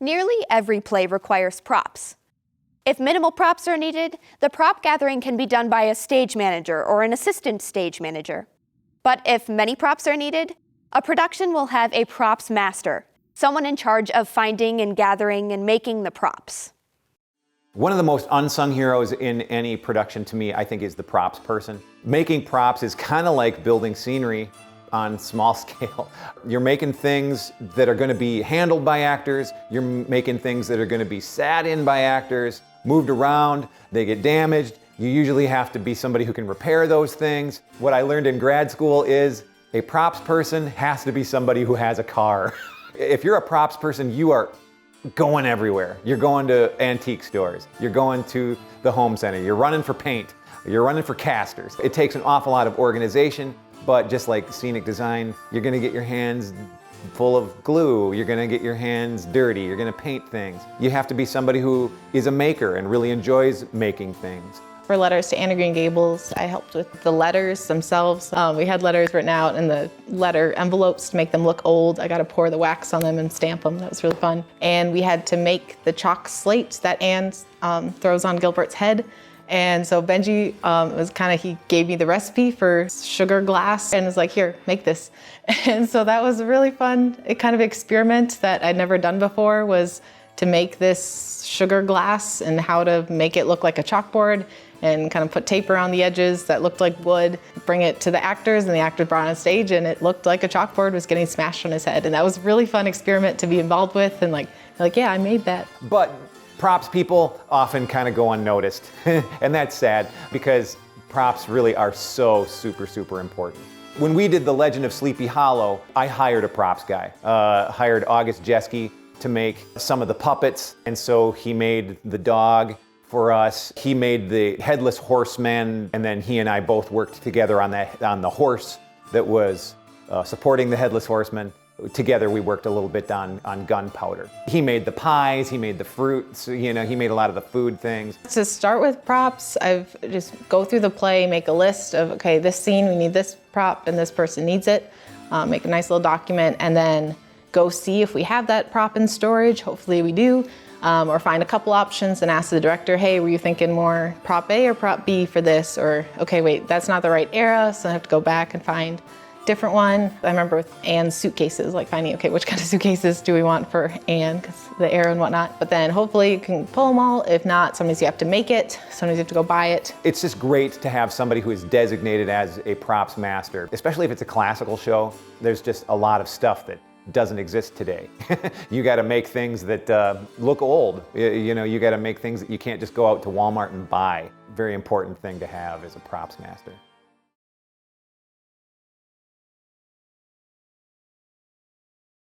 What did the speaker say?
Nearly every play requires props. If minimal props are needed, the prop gathering can be done by a stage manager or an assistant stage manager. But if many props are needed, a production will have a props master, someone in charge of finding and gathering and making the props. One of the most unsung heroes in any production to me, I think, is the props person. Making props is kind of like building scenery on small scale. You're making things that are going to be handled by actors. You're making things that are going to be sat in by actors, moved around, they get damaged. You usually have to be somebody who can repair those things. What I learned in grad school is a props person has to be somebody who has a car. If you're a props person, you are going everywhere. You're going to antique stores. You're going to the home center. You're running for paint. You're running for casters. It takes an awful lot of organization, but just like scenic design, you're gonna get your hands full of glue. You're gonna get your hands dirty. You're gonna paint things. You have to be somebody who is a maker and really enjoys making things. For Letters to Anne of Green Gables, I helped with the letters themselves. We had letters written out in the letter envelopes to make them look old. I got to pour the wax on them and stamp them. That was really fun. And we had to make the chalk slate that Anne throws on Gilbert's head. And so Benji he gave me the recipe for sugar glass and was like, here, make this. And so that was a really fun kind of experiment that I'd never done before, was to make this sugar glass and how to make it look like a chalkboard and kind of put tape around the edges that looked like wood, bring it to the actors, and the actors brought it on stage and it looked like a chalkboard was getting smashed on his head. And that was a really fun experiment to be involved with, and like, yeah, I made that. But props people often kind of go unnoticed. And that's sad because props really are so super important. When we did The Legend of Sleepy Hollow, I hired a props guy. Hired August Jeske to make some of the puppets, and so he made the dog for us. He made the Headless Horseman, and then he and I both worked together on the horse that was supporting the Headless Horseman. Together we worked a little bit on gunpowder. He made the pies, he made the fruits, he made a lot of the food things. To start with props, I've just go through the play, make a list of, okay, this scene, we need this prop and this person needs it. Make a nice little document, and then go see if we have that prop in storage. Hopefully we do. Or find a couple options and ask the director, hey, were you thinking more prop A or prop B for this? Or, okay, wait, that's not the right era, so I have to go back and find a different one. I remember with Anne's suitcases, like finding, okay, which kind of suitcases do we want for Anne, because the era and whatnot. But then hopefully you can pull them all. If not, sometimes you have to make it, sometimes you have to go buy it. It's just great to have somebody who is designated as a props master, especially if it's a classical show. There's just a lot of stuff that doesn't exist today. You got to make things that look old. You got to make things that you can't just go out to Walmart and buy. Very important thing to have as a props master.